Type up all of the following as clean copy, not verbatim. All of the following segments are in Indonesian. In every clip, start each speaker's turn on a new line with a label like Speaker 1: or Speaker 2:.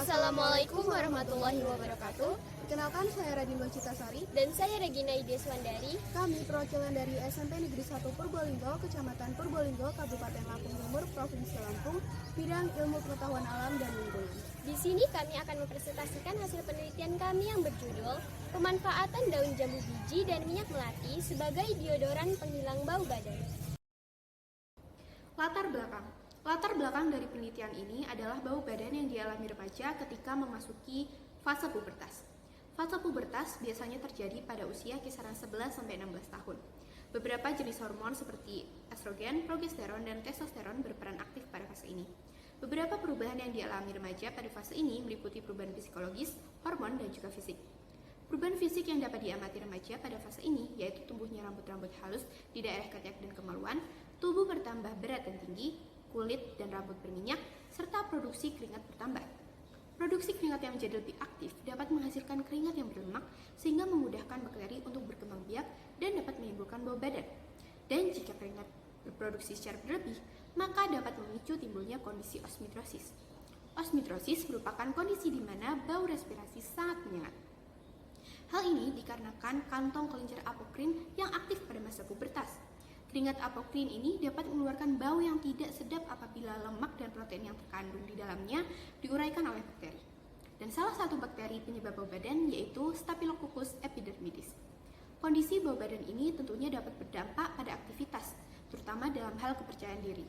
Speaker 1: Assalamualaikum warahmatullahi wabarakatuh.
Speaker 2: Perkenalkan, saya Radin Citasari.
Speaker 1: Dan saya Regina Ideswandari.
Speaker 2: Kami perwakilan dari SMP Negeri 1 Purbolinggo, Kecamatan Purbolinggo, Kabupaten Lampung Timur, Provinsi Lampung, bidang ilmu pengetahuan alam dan lingkungan.
Speaker 1: Di sini kami akan mempresentasikan hasil penelitian kami yang berjudul Pemanfaatan daun jambu biji dan minyak melati sebagai deodoran penghilang bau badan.
Speaker 2: Latar belakang dari penelitian ini adalah bau badan yang dialami remaja ketika memasuki fase pubertas. Fase pubertas biasanya terjadi pada usia kisaran 11-16 tahun. Beberapa jenis hormon seperti estrogen, progesteron, dan testosteron berperan aktif pada fase ini. Beberapa perubahan yang dialami remaja pada fase ini meliputi perubahan psikologis, hormon, dan juga fisik. Perubahan fisik yang dapat diamati remaja pada fase ini yaitu tumbuhnya rambut-rambut halus di daerah ketiak dan kemaluan, tubuh bertambah berat dan tinggi, kulit dan rambut berminyak, serta produksi keringat bertambah. Produksi keringat yang menjadi lebih aktif dapat menghasilkan keringat yang berlemak sehingga memudahkan bakteri untuk berkembang biak dan dapat menimbulkan bau badan. Dan jika keringat berproduksi secara berlebih, maka dapat memicu timbulnya kondisi osmidrosis. Osmidrosis merupakan kondisi di mana bau respirasi sangat menyengat. Hal ini dikarenakan kantong kelenjar apokrin yang aktif pada masa pubertas. Keringat apokrin ini dapat mengeluarkan bau yang tidak sedap apabila lemak dan protein yang terkandung di dalamnya diuraikan oleh bakteri. Dan salah satu bakteri penyebab bau badan yaitu Staphylococcus epidermidis. Kondisi bau badan ini tentunya dapat berdampak pada aktivitas, terutama dalam hal kepercayaan diri.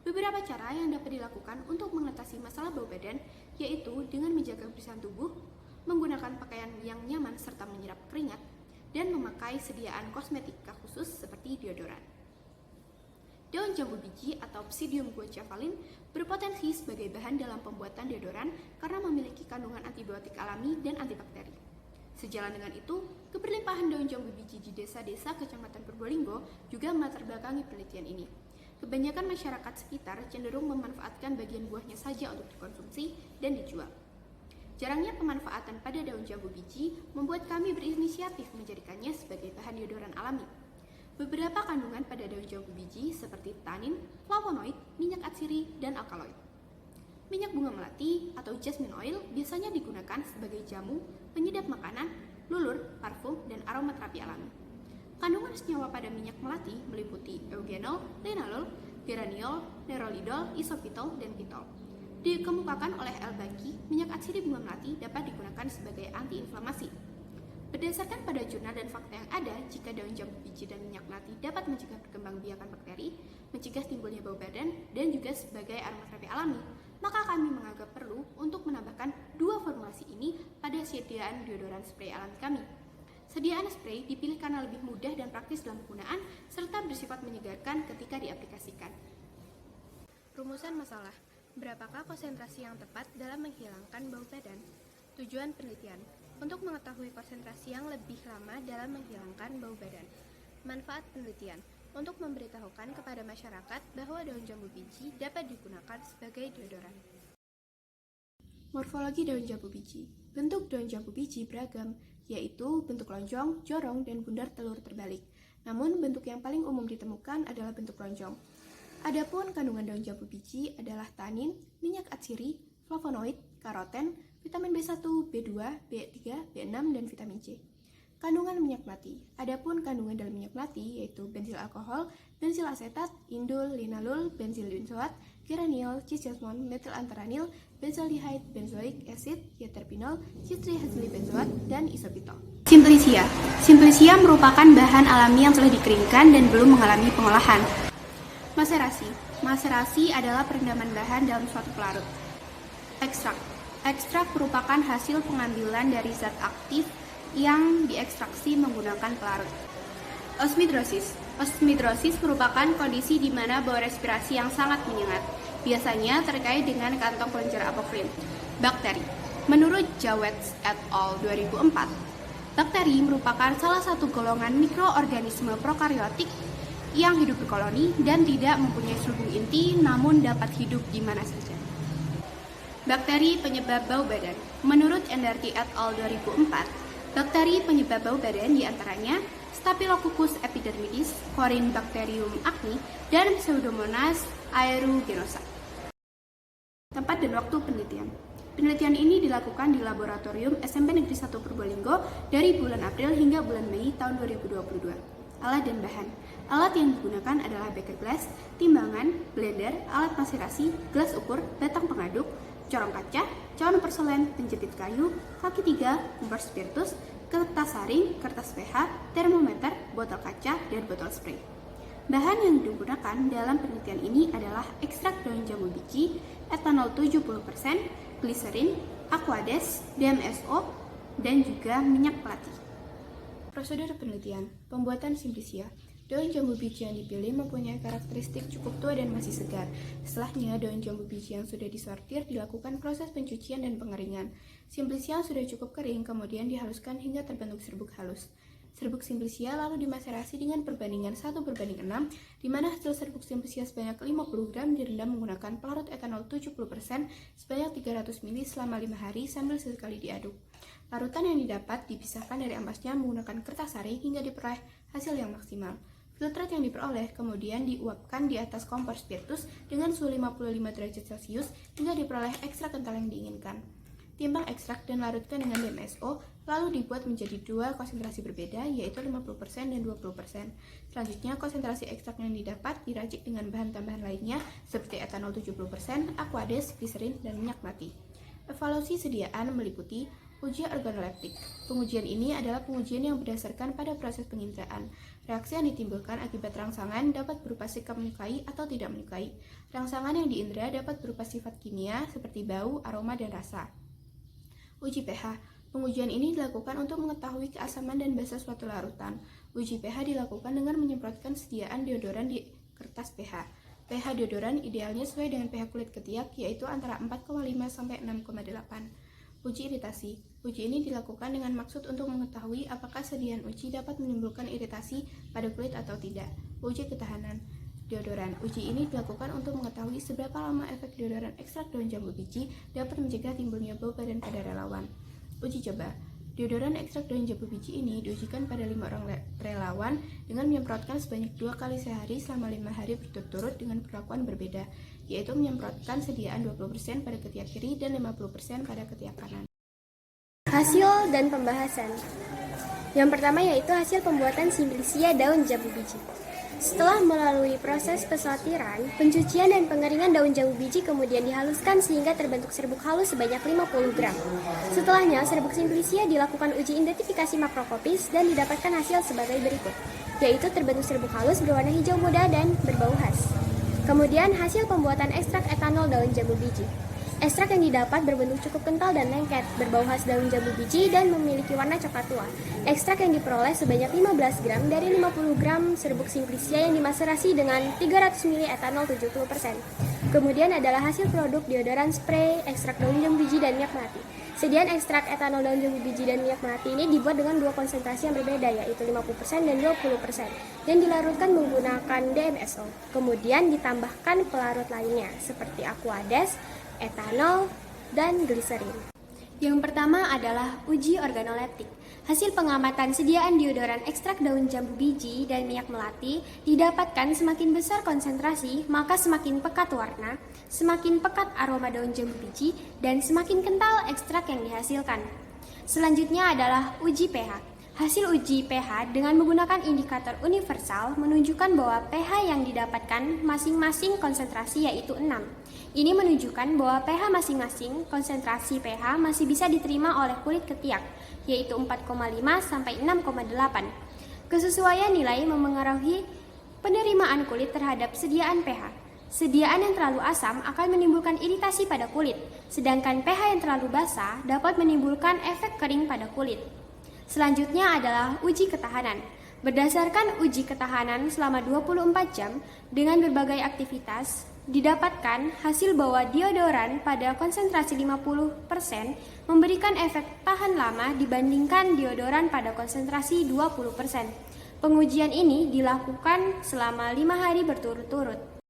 Speaker 2: Beberapa cara yang dapat dilakukan untuk mengatasi masalah bau badan yaitu dengan menjaga kebersihan tubuh, menggunakan pakaian yang nyaman serta menyerap keringat, dan memakai sediaan kosmetika khusus seperti deodoran. Daun jambu biji atau Psidium guanciale berpotensi sebagai bahan dalam pembuatan deodoran karena memiliki kandungan antibiotik alami dan antibakteri. Sejalan dengan itu, keberlimpahan daun jambu biji di desa-desa Kecamatan Purbolinggo juga melatar belakangi penelitian ini. Kebanyakan masyarakat sekitar cenderung memanfaatkan bagian buahnya saja untuk dikonsumsi dan dijual. Jarangnya pemanfaatan pada daun jambu biji membuat kami berinisiatif menjadikannya sebagai bahan deodoran alami. Beberapa kandungan pada daun jambu biji seperti tanin, flavonoid, minyak atsiri, dan alkaloid. Minyak bunga melati atau jasmine oil biasanya digunakan sebagai jamu, penyedap makanan, lulur, parfum, dan aromaterapi alami. Kandungan senyawa pada minyak melati meliputi eugenol, linalol, geraniol, nerolidol, isopital, dan pitol. Dikemukakan oleh Al-Banqi, minyak atsiri bunga melati dapat digunakan sebagai antiinflamasi. Berdasarkan pada jurnal dan fakta yang ada, jika daun jambu biji dan minyak melati dapat mencegah perkembangbiakan bakteri, mencegah timbulnya bau badan, dan juga sebagai aromaterapi alami, maka kami menganggap perlu untuk menambahkan dua formulasi ini pada sediaan deodoran spray alami kami. Sediaan spray dipilih karena lebih mudah dan praktis dalam penggunaan, serta bersifat menyegarkan ketika diaplikasikan. Rumusan masalah. Berapakah konsentrasi yang tepat dalam menghilangkan bau badan? Tujuan penelitian untuk mengetahui konsentrasi yang lebih lama dalam menghilangkan bau badan. Manfaat penelitian untuk memberitahukan kepada masyarakat bahwa daun jambu biji dapat digunakan sebagai deodoran. Morfologi daun jambu biji. Bentuk daun jambu biji beragam, yaitu bentuk lonjong, jorong, dan bundar telur terbalik. Namun bentuk yang paling umum ditemukan adalah bentuk lonjong. Adapun kandungan daun jambu biji adalah tanin, minyak atsiri, flavonoid, karoten, vitamin B1, B2, B3, B6, dan vitamin C. Kandungan minyak melati. Adapun kandungan dalam minyak melati yaitu bensil alkohol, bensil asetat, indol, linalol, bensil benzoat, geraniol, cisjasmon, metilantaranil, benzaldehyde, benzoic acid, ytterpinol, citrihexylbenzoat, dan isopital. Simplicia. Simplicia merupakan bahan alami yang telah dikeringkan dan belum mengalami pengolahan. Maserasi. Maserasi adalah perendaman bahan dalam suatu pelarut. Ekstrak. Ekstrak merupakan hasil pengambilan dari zat aktif yang diekstraksi menggunakan pelarut. Osmidrosis. Osmidrosis merupakan kondisi di mana bau respirasi yang sangat menyengat, biasanya terkait dengan kantong kelenjar apokrin. Bakteri. Menurut Jawetz et al. 2004, bakteri merupakan salah satu golongan mikroorganisme prokaryotik yang hidup berkoloni dan tidak mempunyai selubung inti namun dapat hidup di mana saja. Bakteri penyebab bau badan. Menurut Endarti et al. 2004, bakteri penyebab bau badan diantaranya Staphylococcus epidermidis, Corynebacterium acne, dan Pseudomonas aeruginosa. Tempat dan waktu penelitian. Penelitian ini dilakukan di laboratorium SMP Negeri 1 Purbalingga dari bulan April hingga bulan Mei tahun 2022. Alat dan bahan. Alat yang digunakan adalah beker glass, timbangan, blender, alat maserasi, gelas ukur, batang pengaduk, corong kaca, cawan porselen, penjepit kayu, kaki 3, kompor spiritus, kertas saring, kertas pH, termometer, botol kaca, dan botol spray. Bahan yang digunakan dalam penelitian ini adalah ekstrak daun jambu biji, etanol 70%, gliserin, aquades, DMSO, dan juga minyak melati. Prosedur penelitian. Pembuatan simplisia. Daun jambu biji yang dipilih mempunyai karakteristik cukup tua dan masih segar. Setelahnya, daun jambu biji yang sudah disortir dilakukan proses pencucian dan pengeringan. Simplisia yang sudah cukup kering kemudian dihaluskan hingga terbentuk serbuk halus. Serbuk simplisia lalu dimaserasi dengan perbandingan 1:6, di mana hasil serbuk simplisia sebanyak 50 gram direndam menggunakan pelarut etanol 70% sebanyak 300 ml selama 5 hari sambil sesekali diaduk. Larutan yang didapat dipisahkan dari ampasnya menggunakan kertas saring hingga diperoleh hasil yang maksimal. Filtrat yang diperoleh kemudian diuapkan di atas kompor spiritus dengan suhu 55 derajat Celcius hingga diperoleh ekstrak kental yang diinginkan. Timbang ekstrak dan larutkan dengan DMSO, lalu dibuat menjadi dua konsentrasi berbeda, yaitu 50% dan 20%. Selanjutnya, konsentrasi ekstrak yang didapat diracik dengan bahan tambahan lainnya, seperti etanol 70%, aquades, gliserin, dan minyak melati. Evaluasi sediaan meliputi uji organoleptik. Pengujian ini adalah pengujian yang berdasarkan pada proses penginderaan. Reaksi yang ditimbulkan akibat rangsangan dapat berupa sikap menyukai atau tidak menyukai. Rangsangan yang diindera dapat berupa sifat kimia, seperti bau, aroma, dan rasa. Uji pH. Pengujian ini dilakukan untuk mengetahui keasaman dan basa suatu larutan. Uji pH dilakukan dengan menyemprotkan sediaan deodoran di kertas pH. pH deodoran idealnya sesuai dengan pH kulit ketiak, yaitu antara 4,5 sampai 6,8. Uji iritasi. Uji ini dilakukan dengan maksud untuk mengetahui apakah sediaan uji dapat menimbulkan iritasi pada kulit atau tidak. Uji ketahanan deodoran. Uji ini dilakukan untuk mengetahui seberapa lama efek deodoran ekstrak daun jambu biji dapat mencegah timbulnya bau badan pada relawan. Uji coba. Deodoran ekstrak daun jambu biji ini diujikan pada 5 orang relawan dengan menyemprotkan sebanyak 2 kali sehari selama 5 hari berturut-turut dengan perlakuan berbeda, yaitu menyemprotkan sediaan 20% pada ketiak kiri dan 50% pada ketiak kanan.
Speaker 1: Hasil dan pembahasan. Yang pertama yaitu hasil pembuatan simplisia daun jambu biji. Setelah melalui proses pesortiran, pencucian dan pengeringan daun jambu biji kemudian dihaluskan sehingga terbentuk serbuk halus sebanyak 50 gram. Setelahnya, serbuk simplisia dilakukan uji identifikasi makroskopis dan didapatkan hasil sebagai berikut, yaitu terbentuk serbuk halus berwarna hijau muda dan berbau khas. Kemudian, hasil pembuatan ekstrak etanol daun jambu biji. Ekstrak yang didapat berbentuk cukup kental dan lengket, berbau khas daun jambu biji dan memiliki warna coklat tua. Ekstrak yang diperoleh sebanyak 15 gram dari 50 gram serbuk simplisia yang dimaserasi dengan 300 ml etanol 70%. Kemudian adalah hasil produk deodoran spray, ekstrak daun jambu biji dan minyak melati. Sediaan ekstrak etanol daun jambu biji dan minyak melati ini dibuat dengan dua konsentrasi yang berbeda, yaitu 50% dan 20%, yang dilarutkan menggunakan DMSO. Kemudian ditambahkan pelarut lainnya, seperti aquades, etanol, dan gliserin. Yang pertama adalah uji organoleptik. Hasil pengamatan sediaan deodoran ekstrak daun jambu biji dan minyak melati didapatkan semakin besar konsentrasi, maka semakin pekat warna, semakin pekat aroma daun jambu biji, dan semakin kental ekstrak yang dihasilkan. Selanjutnya adalah uji pH. Hasil uji pH dengan menggunakan indikator universal menunjukkan bahwa pH yang didapatkan masing-masing konsentrasi yaitu 6. Ini menunjukkan bahwa pH masing-masing konsentrasi pH masih bisa diterima oleh kulit ketiak, yaitu 4,5 sampai 6,8. Kesesuaian nilai memengaruhi penerimaan kulit terhadap sediaan pH. Sediaan yang terlalu asam akan menimbulkan iritasi pada kulit, sedangkan pH yang terlalu basah dapat menimbulkan efek kering pada kulit. Selanjutnya adalah uji ketahanan. Berdasarkan uji ketahanan selama 24 jam dengan berbagai aktivitas, didapatkan hasil bahwa deodoran pada konsentrasi 50% memberikan efek tahan lama dibandingkan deodoran pada konsentrasi 20%. Pengujian ini dilakukan selama 5 hari berturut-turut.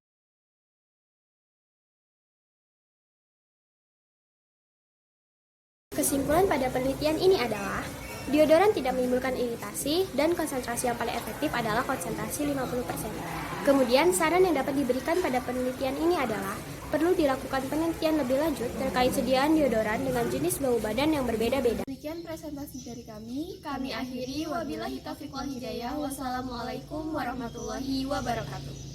Speaker 1: Kesimpulan pada penelitian ini adalah Deodoran tidak menimbulkan iritasi dan konsentrasi yang paling efektif adalah konsentrasi 50%. Kemudian, saran yang dapat diberikan pada penelitian ini adalah perlu dilakukan penelitian lebih lanjut terkait sediaan deodoran dengan jenis bau badan yang berbeda-beda.
Speaker 3: Demikian presentasi dari kami. Kami akhiri. Wabillahi taufiq wal hidayah. Wassalamualaikum warahmatullahi wabarakatuh.